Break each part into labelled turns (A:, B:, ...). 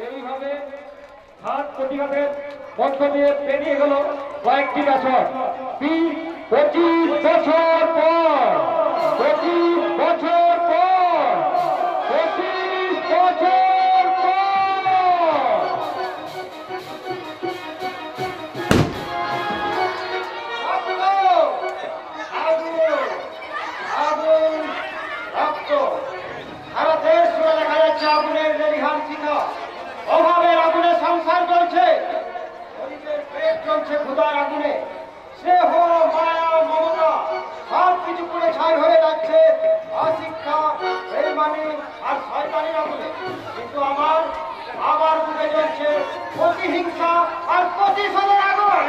A: এইভাবে ঘাত প্রতিঘাতের মধ্য দিয়ে পেরিয়ে গেল কয়েকটি বছর। 25 বছর পর, 25 বছর পর, 25 বছর পর আগুন, রক্ত, সারা দেশ জুড়ে দেখা যাচ্ছে আগুনের লেলিহান শিখা। অভাবের আগুনে সংসার চলছে, গরিবের পেট চলছে ক্ষুধার আগুনে। স্নেহ, মায়া, মমতা সব কিছু পুড়ে ছাই হয়ে যাচ্ছে অশিক্ষা, বেঈমানি আর শয়তানির আগুনে। কিন্তু আমার বুকে জ্বলছে প্রতিহিংসা আর প্রতিশোধের আগুন।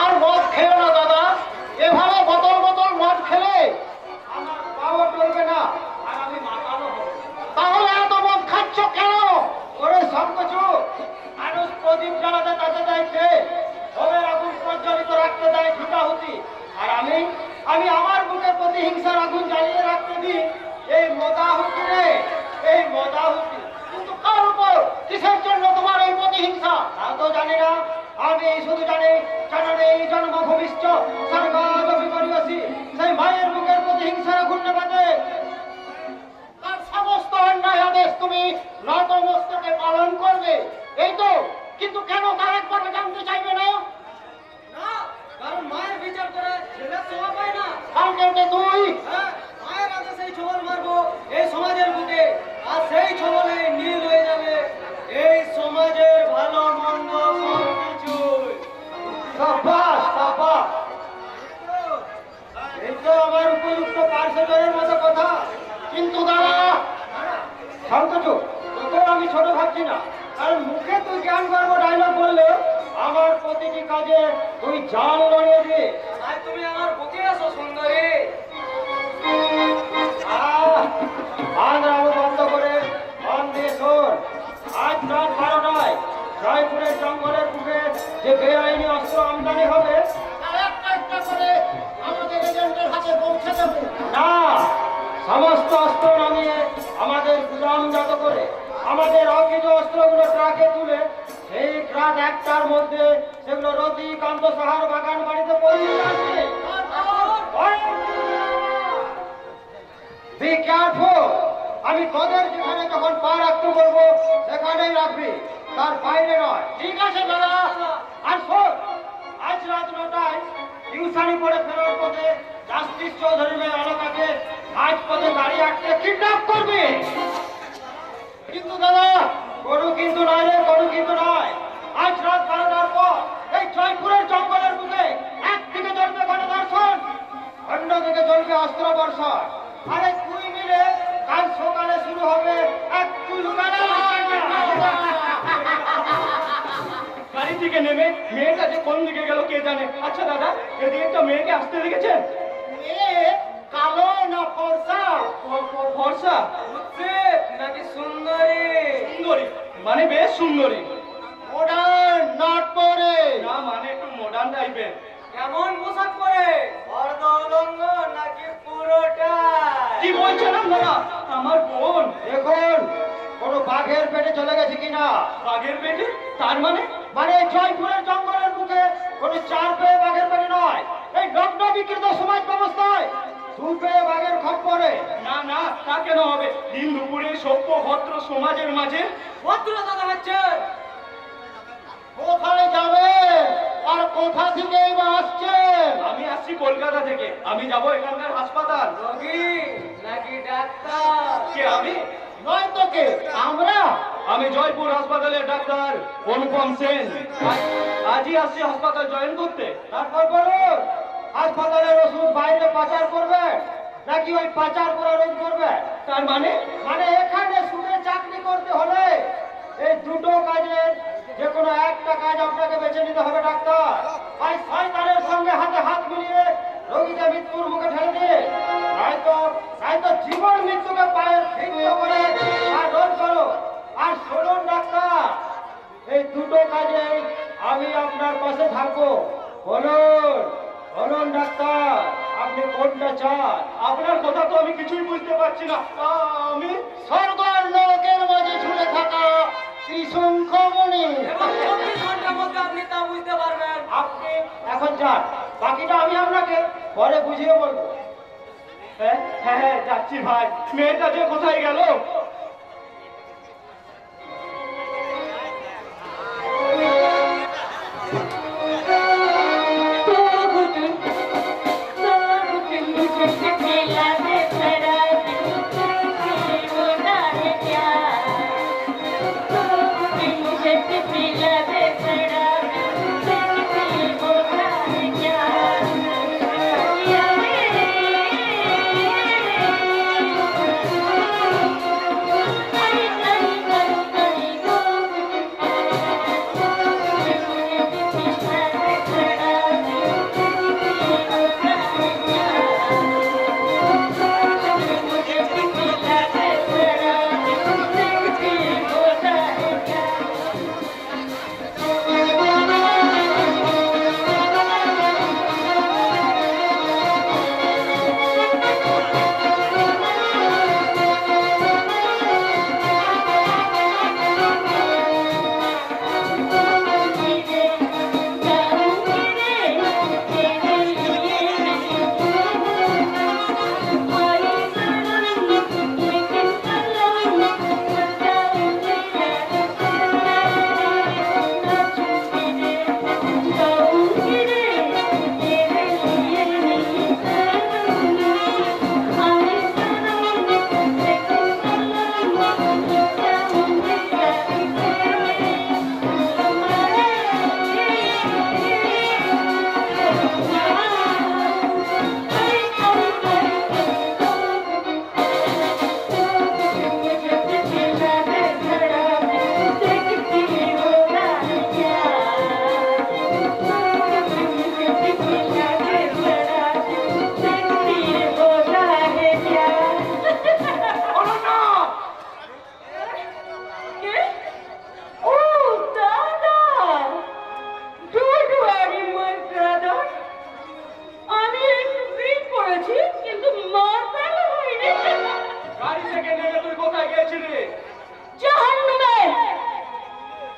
A: আর মদ খেও না দাদা, এভাবে বোতল বোতল মদ খেলে আমার পাওয়ার চলবে না আর আমি মাতালো হব। তাহলে এত মদ খাচ্ছ কেন? ওরে সংকোচু, মানুষ প্রদীপ জ্বালাতে তাতে চাইছে, ওদের আগুন প্রজ্বলিত রাখতে দেয় ঝুটাহুতি, আর আমি আমার বুকে প্রতিহিংসার আগুন জ্বালিয়ে রাখতে দিই এই মদাহুতি রে, এই মদাহুতি। কিন্তু কার উপর, কিসের জন্য তোমার এই প্রতিহিংসা তা তো জানি না। আমি শুধু জানি জননী জন্মভূমিষ্ঠ স্বর্গাদপি করিয়সি, সেই মায়ের বুকের প্রতিহিংসার আগুন নেভাতে তার সমস্ত অন্যায় আদেশ তুমি নতমস্তকে পালন করবে, এই তো। কিন্তু কেন তা একবার জানতে চাইবে না?
B: কারণ মায়ের বিচার করে ছেলের শোভা পায় না।
A: কালকে তুই
B: মায়ের আদেশে ছবল মারবো এই সমাজের বুকে, আর সেই ছবলে নীল হয়ে যাবে এই সমাজের ভালো মন্দ সবকিছু।
A: সাবাস সাবাস, এই তো আমার উপযুক্ত পার্শ্বজনের মতো কথা। কিন্তু দাদা সংকোচু, তোকেও আমি ছোট ভাবছি না, কারণ মুখে তুই জ্ঞান গর্ব ডায়লগ বললে আমার প্রতিটি কাজে তুই জান লড়িয়ে দিয়ে।
B: তাই তুমি আমার বুকে আসো সুন্দরী।
A: আন্দ্রাম বন্ধ করে মন দিয়ে শোন। আজ রাত 12টায় জয়পুরের জঙ্গলের বুকে যে বেআইনি অস্ত্র আমদানি হবে তার একটা একটা করে আমাদের এজেন্টের হাতে পৌঁছে দেবে না। সমস্ত অস্ত্র নামিয়ে আমাদের গুদামজাত করে আমাদের অকৃত অস্ত্রগুলো ট্রাকে তুলে ঠিক রাত 1টার মধ্যে সেগুলো রতিকান্ত সাহার বাগান বাড়িতে পৌঁছে যাচ্ছে। Be careful. আমি তোদের যেখানে যখন পা রাখতে বলবো সেখানেই রাখবি, তার বাইরে নয়। ঠিক আছে দাদা। আর শোন, আজ রাত 9টায় টিউশনি পড়ে ফেরার পথে জাস্টিস চৌধুরী মেয়ে আলোকাকে আজ পথে গাড়ি আটকে কিডন্যাপ করবি। কিন্তু দাদা, কোনো কিন্তু নয় রে, কোনো কিন্তু নয়। আজ রাত 12টার পর এই জয়পুরের জঙ্গলের বুকে একদিকে চলবে গণধর্ষণ, অন্যদিকে চলবে অস্ত্র বর্ষণ। আরে তুই মিলে কাল সকালে শুরু হবে এক চুলকানা।
C: গাড়ি থেকে নেমে মেয়েটা যে কোন দিকে গেল কে জানে। আচ্ছা দাদা, এদিকে একটা মেয়েকে আসতে দেখেছেন?
A: মেয়ে কালো না ফর্সা?
C: ফর্সা
B: নাকি সুন্দরী?
C: সুন্দরী মানে বেশ সুন্দরী।
A: মডার্ন নট পরে
C: না মানে একটু মডার্ন টাইপের।
B: কেমন পোশাক পরে? অর্ধ উলঙ্গ নাকি পুরোটা?
C: কি বলছেন আপনারা? আমার বোন
A: দেখুন কোনো বাঘের পেটে চলে গেছে কিনা।
C: বাঘের পেটে? তার মানে?
A: মানে জয়পুরের জঙ্গলের বুকে কোনো 4 পেয়ে বাঘের পেটে নয়, এই লগ্ন বিকৃত সমাজ ব্যবস্থায় 2 পেয়ে বাঘের খপ্পরে।
C: না না, তা কেন হবে? দিন দুপুরে সভ্য ভদ্র সমাজের মাঝে
B: ভদ্রতা দেখাচ্ছে।
A: কোথায় যাবে আর কোথা থেকেই বা আসছে?
C: আমি আসছি কলকাতা থেকে। আমি যাব এখানকার হাসপাতাল।
B: রোগী নাকি ডাক্তার?
C: কে আমি?
A: নয় তো কে? আমরা।
C: আমি জয়পুর হাসপাতালের ডাক্তার অনুপম সেন। আজই আসছি হাসপাতাল জয়েন করতে।
A: তারপর বলুন, হাসপাতালের ওষুধ বাইরে পাচার করবে নাকি ওই পাচার করা রোধ করবে?
C: তার মানে?
A: মানে এখানে সুদে চাকরি করতে হলে এই দুটো কাজের যে কোনো একটা কাজ আপনাকে বেছে নিতে হবে ডাক্তার। ভাই শয়তানের সঙ্গে হাতে হাত মিলিয়ে রোগীকে মৃত্যুর মুখে ঠেলে দিয়ে নয়তো জীবন মৃত্যুকে পায়ের ফিরিত করে আর রোধ করো। আর শুনুন ডাক্তার, এই দুটো কাজে আমি আপনার পাশে থাকবো। বলুন বলুন ডাক্তার, আপনি কোনটা চান?
C: আপনার কথা তো আমি কিছুই বুঝতে পারছি না। আমি
A: স্বর্গ আর নরকের মাঝে ঝুলে থাকা ত্রিশঙ্খমণি।
B: এবং 24 ঘন্টার মধ্যে আপনি তা বুঝতে পারবেন।
A: আপনি এখন যান, বাকিটা আমি আপনাকে পরে বুঝিয়ে বলবো।
C: হ্যাঁ হ্যাঁ হ্যাঁ, যাচ্ছি ভাই। মেয়েটা যে কোথায় গেল? গাড়ি থেকে নেমে তুই কোথায় গিয়েছিলি?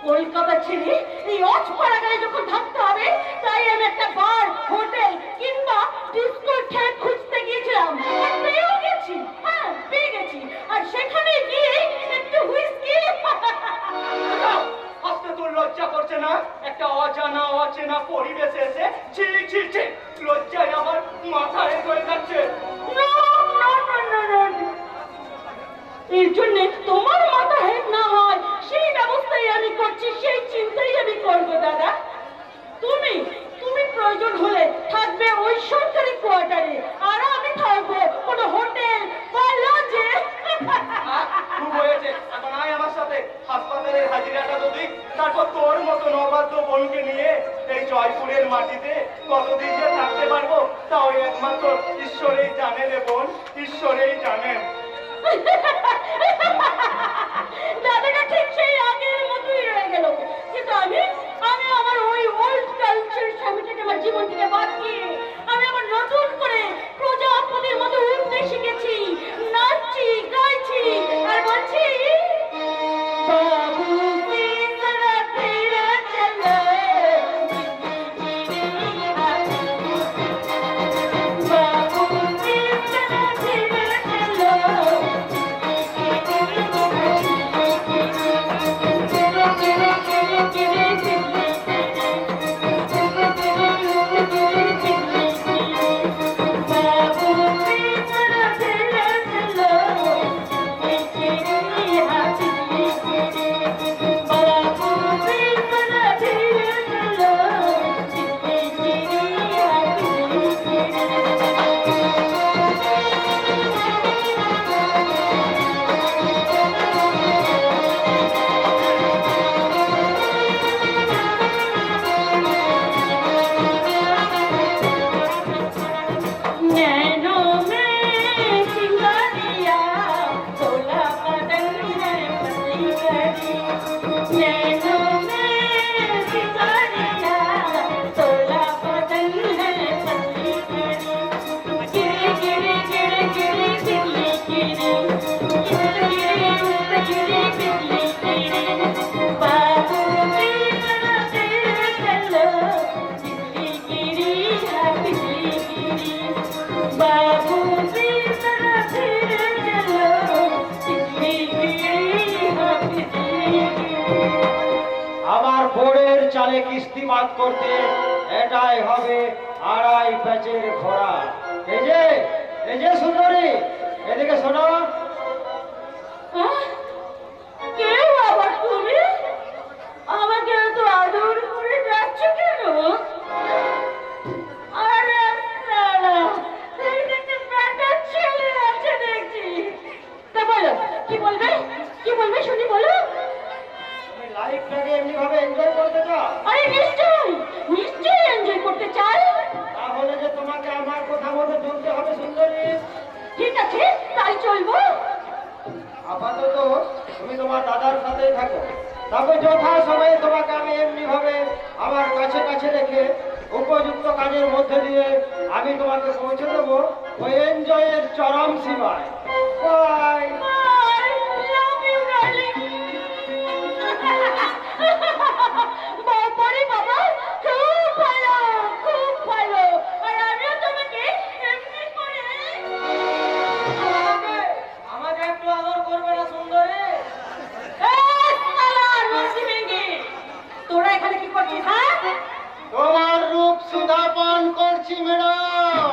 D: কলকাতা ছেড়ে এই অজপাড়াগায় যখন থাকতে হবে, তাই আমি একটা বার, হোটেল কিংবা ডিস্কো ঠেক খুঁজতে গিয়েছিলাম। আর পেয়েও গেছি, হ্যাঁ পেয়ে গেছি। আর সেখানে গিয়ে একটু হুইস্কি।
C: আজকে তোর লজ্জা করছে না? একটা অজানা অচেনা পরিবেশে এসে ছি ছি ছি, লজ্জায় আমার মাথা হেট হয়ে যাচ্ছে।
D: No, no, no, no, no, no. এর জন্য তোমার মাথা হেট না হয় সেই ব্যবস্থাই আমি করছি, সেই চিন্তাই আমি করবো দাদা। তুমি তুমি প্রয়োজন হলে থাকবে ওই সরকারি কোয়ার্টারে, আর আমি থাকবো কোনো হোটেল বা লজে।
C: খুব হয়েছে, এখন আয় আমার সাথে। হাসপাতালের হাজিরাটা তো দিক, তারপর তোর মতো নবাদ্য বোনকে নিয়ে এই জয়পুরের মাটিতে কতদিন যে থাকতে পারবো তাও একমাত্র ঈশ্বরেই জানে রে বোন, ঈশ্বরেই জানেন।
D: দাদাটা ঠিক সেই আগের মতোই রয়ে গেল, কিন্তু আমি আমি আমার ওই ওল্ড কালচার স্বামীটাকে আমার জীবন থেকে বাদ দিয়ে আমি আবার নতুন করে প্রজাপতির মতো উঠতে শিখেছি, নাচছি গাইছি আর বলছি বাবু তেরা তেরা চলো, বাবু তেরা তেরা চলো। Give it
A: জালে কিস্তিমাত করতে এটাই হবে আড়াই প্যাচের ঘোড়া। এই যে সুন্দরী, এদিকে শোনো।
D: কেউ আবার তুমি আমাকে এত আদর করে যাচ্ছ কেন? আরে সালা, তুই দেখতে ব্যাটার ছেলে আছে দেখছি। তা বলো, কি বলবে? কি বলবে শুনি, বলো।
A: তুমি লাইফটাকে এমনি ভাবে এনজয় করতে চাও?
D: আরে নিশ্চয়ই এনজয় করতে চাই।
A: তাহলে যে তোমাকে আমার কথা মতো চলতে হবে সুন্দরী।
D: ঠিক আছে, তাই চলবো।
A: আপাতত তুমি তোমার দাদার সাথেই থাকো, তারপর যথা সময়ে তোমাকে আমি এমনি ভাবে আমার কাছে কাছে রেখে উপযুক্ত কাজের মধ্যে দিয়ে আমি তোমাকে পৌঁছে দেবো ওই এনজয়ের চরম সীমায়। By.
D: I love you, darling. বাবারে বাবা, খুব ভালো, খুব ভালো। আর আমিও তোমাকে এমনি করে
B: আমাকে একটু আদর করবে না সুন্দরী?
D: তোরা এখানে কি করছিস? হ্যাঁ,
A: তোমার রূপ সুধা পান করছি ম্যাডাম।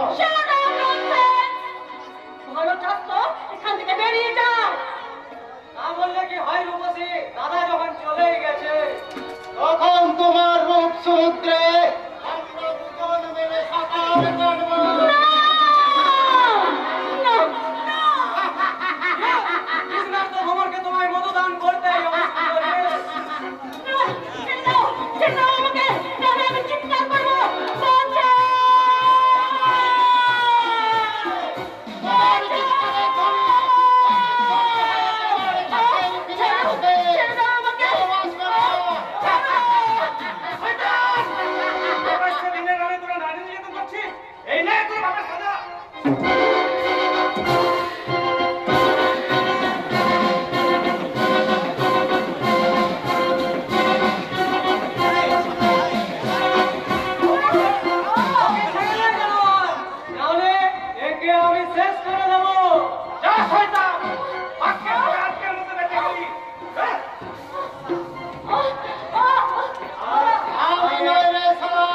D: ভালো চাস তো এখান থেকে বেরিয়ে যাও।
B: না বললে কি হয় রূপসী, দাদা যখন চলেই গেছে।
A: তখন তোমার রূপ সমুদ্রে আমরা দুজন মিলে সাঁতার কাটবো।
B: কৃষ্ণার্থ ভ্রমণকে তোমায় মতদান করতেই হবে সুন্দরী।
D: আমি চিৎকার করবো, বাঁচাও!
C: এই নে তোর বাবার সাজা।
B: নাহলে একে আমি শেষ করে দেবো।
C: যা শয়তান, আজকের মতো বেঁচে গেলি। হ্যাঁ?
A: আমি নই রে শালা,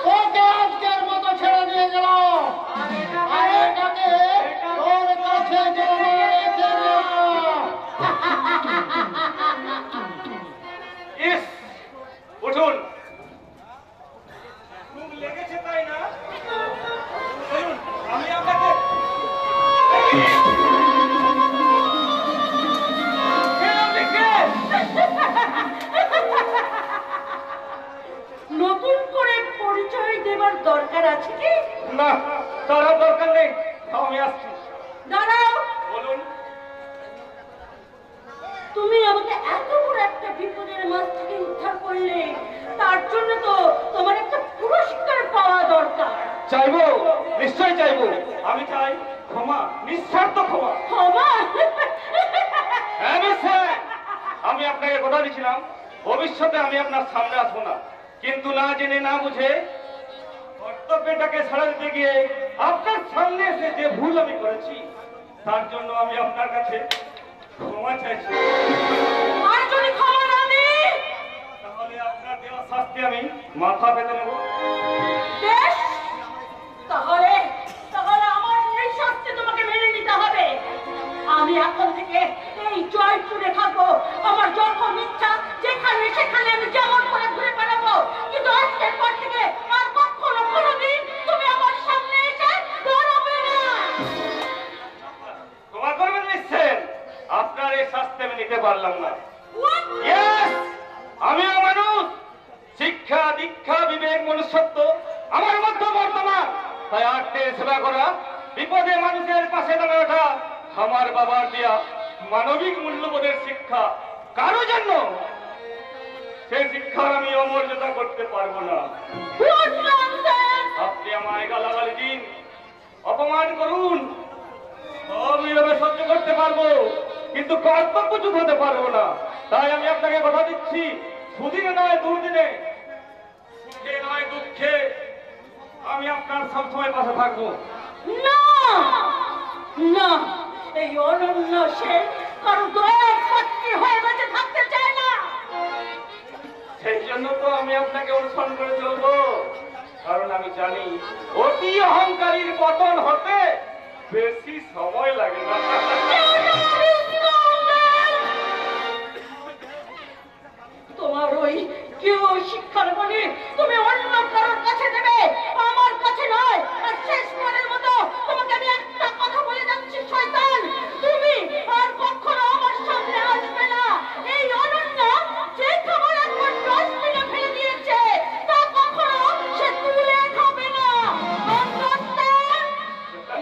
A: তোকে আজকের মতো ছেড়ে দিয়ে গেলাম। আর এটাকে তোর কাছে জমা রেখে দিলাম।
C: ইস, উঠুন। খুব লেগেছে তাই না? চলুন, আমি আপনাকে
D: নতুন করে পরিচয় দেবার দরকার আছে কি?
C: না, তার দরকার নেই। আমি আসছি।
D: দাঁড়াও,
C: বলুন।
D: তুমি আমাকে এত বড় একটা বিপদের মাঝ থেকে উদ্ধার করলে, তার জন্য তো তোমার একটা পুরস্কার পাওয়া দরকার।
C: চাইবো, নিশ্চয় চাইবো। আমি চাই ক্ষমা, নিঃস্বার্থ ক্ষমা।
D: ক্ষমা?
C: হ্যাঁ মিস্টার, আমি আপনাকে কথা দিয়েছিলাম ভবিষ্যতে আমি আপনার সামনে আসবো না, কিন্তু না জেনে না বুঝে কর্তব্যটাকে ছাড়া দিতে গিয়ে আপনার সামনে এসে যে ভুল আমি করেছি, তার জন্য আমি আপনার কাছে ক্ষমা চাইছি।
D: আর যদি ক্ষমা না দিই?
C: তাহলে আপনার দেওয়া শাস্তি আমি মাথা পেতে নেব।
D: বেশ, তাহলে তাহলে আমার এই শাস্তি তোমাকে মেনে নিতে হবে। আমি এখন থেকে এই জয়পুরে থাকবো। আমার যখন ইচ্ছা যেখানে সেখানে আমি যেমন করে ঘুরে বেড়াবো, কিন্তু আজকের পর থেকে আর কখনো কোনোদিন তুমি আমার সামনে এসে দাঁড়াবে না।
C: ক্ষমা করবেন মিস্টার, আপনার এই শাস্তি আমি নিতে পারলাম না।
D: What?
C: Yes! আমিও মানুষ, শিক্ষা দীক্ষা বিবেক মনুষ্যত্ব আমার মধ্যে বর্তমান, তাই আত্মের সেবা করা, বিপদে মানুষের পাশে দাঁড়িয়ে ওঠা আমার বাবার দেয়া মানবিক মূল্যবোধের শিক্ষা কারো জন্য সেই শিক্ষার আমি অমর্যাদা করতে পারবো না।
D: What nonsense!
C: আপনি আমায় গালাগালি দিন, অপমান করুন, অবিলম্বে সহ্য করতে পারবো, কিন্তু কর্তব্যচ্যুত হতে পারবো না। তাই আমি আপনাকে কথা দিচ্ছি, সুদিনে নয় দুর্দিনে, সুখে নয় দুঃখে আমি আপনার সবসময় পাশে থাকবো।
D: না না, এই অনন্য সে কারো দয়ার পাত্রী হয়ে বেঁচে থাকতে চায় না।
C: সেই জন্য জন্য তো আমি আপনাকে অনুসরণ করে চলবো, কারণ আমি জানি অতি অহংকারীর পতন হতে বেশি সময় লাগে না।
D: তোমার ওই কেউ শিক্ষার মানে তুমি অন্য কারোর কাছে দেবে, আমার কাছে নয়। আর শেষবারের মতো তোমাকে আমি একটা কথা বলে যাচ্ছি শয়তান, তুমি আর কখনো আমার সামনে আসবে না। এই অনন্যা যে খাবার একবার ডাস্টবিনে ফেলে দিয়েছে তা কখনো সে তুলে খাবে না। Understand?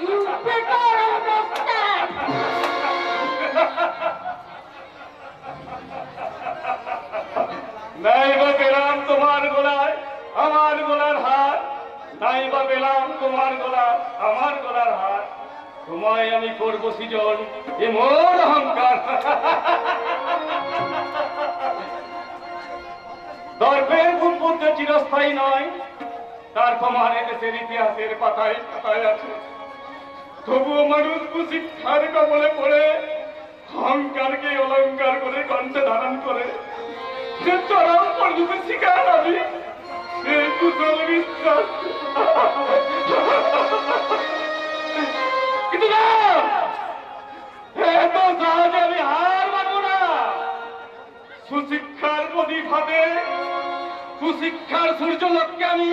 D: You better understand.
C: নাই বা পেলাম তোমার গলায় আমার গলার হার, নাই বা পেলাম তোমার গলায় আমার গলার হার, তোমায় আমি করবো সৃজন এমন অহংকার। দর্পের বুদ্বুদ্ধ চিরস্থায়ী নয়, তার প্রমাণ দেশের ইতিহাসের পাতায় পাতায় আছে। তবুও মানুষ কুশিক্ষার কবলে পড়ে অহংকারকে অলঙ্কার করে কণ্ঠে ধারণ করে। যে চরম পর্যন্ত শিকার আমি এই কুশল বিশ্বাস। কিন্তু না, এত সহজে আমি হার মানব না। সুশিক্ষার প্রদীপ হাতে কুশিক্ষার সূর্যলোককে আমি